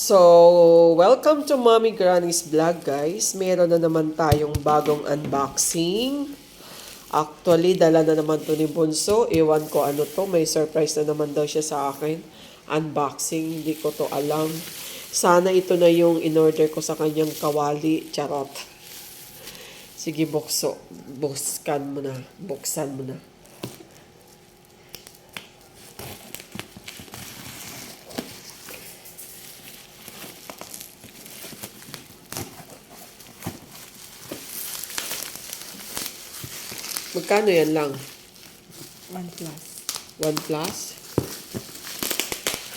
So, welcome to Mommy Granny's vlog, guys. Meron na naman tayong bagong unboxing. Actually, dala na naman to ni Bunso. Ewan ko ano to. May surprise na naman daw siya sa akin. Unboxing, hindi ko to alam. Sana ito na yung in-order ko sa kanyang kawali. Charot. Sige, buksan mo na. Buksan mo na. Magkano yan lang? 1 plus. 1 plus?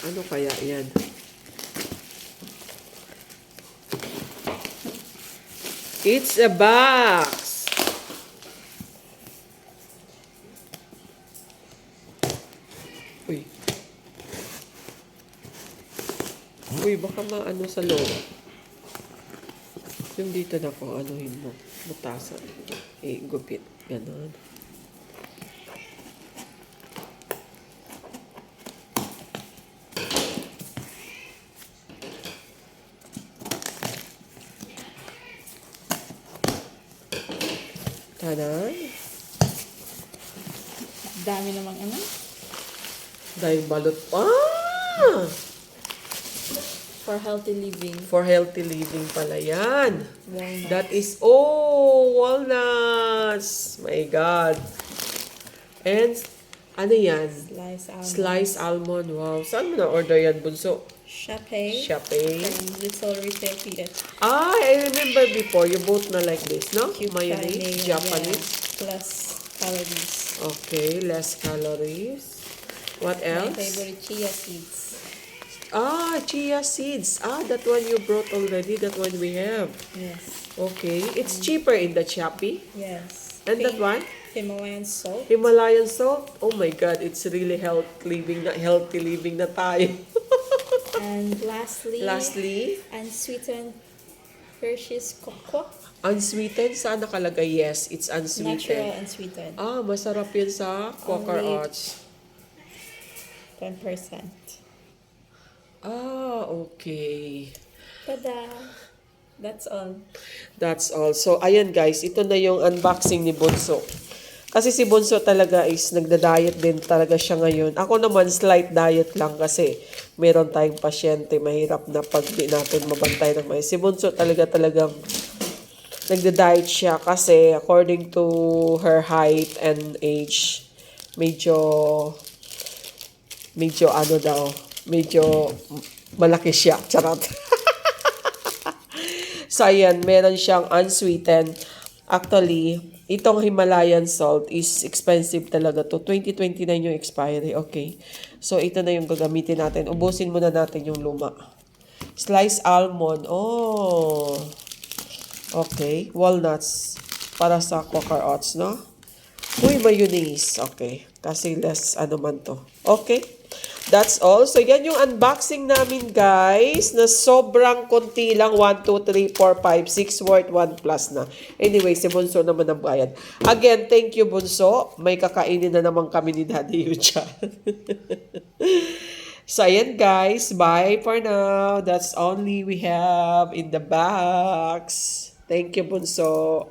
Ano kaya yan? It's a box! Uy. Uy, baka maano sa loob. Yung dito na po, anuhin mo. Butasan. Gupit. Ganon. Tanan. Dami namang ano? Dahil balot. Ah! For healthy living. For healthy living pala yan. Walnuts. That is, walnuts. My God. And, ano yan? Slice almond. Sliced almond. Wow. Saan mo na-order yan, Bunso? Shopee. Shopee. From Little Retail Theater. Ah, I remember before, you both na like this, no? Cube Mayonnaise, mayo, Japanese. yes. Plus calories. Okay, less calories. What else? My favorite, chia seeds. Ah, chia seeds. Ah, that one you brought already. That one we have. Yes. Okay. It's cheaper in the Shopee. Yes. And that one? Himalayan salt. Himalayan salt. Oh my God, it's really healthy living na tayo. And lastly, Unsweetened. unsweetened Hershey's cocoa. Unsweetened? Saan nakalagay? Yes, it's Natural unsweetened. unsweetened. Ah, masarap yun sa Quaker Only Oats. 10%. Ah, okay. Tada! That's all. That's all. So, ayan guys, ito na yung unboxing ni Bunso. Kasi si Bunso talaga is nagda-diet din talaga siya ngayon. Ako naman slight diet lang kasi meron tayong pasyente, mahirap na pag di natin mabantay ng mais. Si Bunso talagang nagda-diet siya kasi according to her height and age, medyo malaki siya. Charot. So, ayan, meron siyang unsweetened. Actually, itong Himalayan salt is expensive talaga to. 2029 yung expiry. Okay. So, ito na yung gagamitin natin. Ubusin muna natin yung luma. Sliced almond. Oh. Okay. Walnuts. Para sa Quaker Oats, no? Uy, mayonnaise. Okay. Kasi less ano man to. Okay. That's all. So, yan yung unboxing namin, guys, na sobrang konti lang. 1, 2, 3, 4, 5, 6 worth 1 plus na. Anyway, si Bunso naman ang bayad. Again, thank you, Bunso. May kakainin na naman kami ni Daddy Yucha. So, ayan, guys. Bye for now. That's only we have in the box. Thank you, Bunso.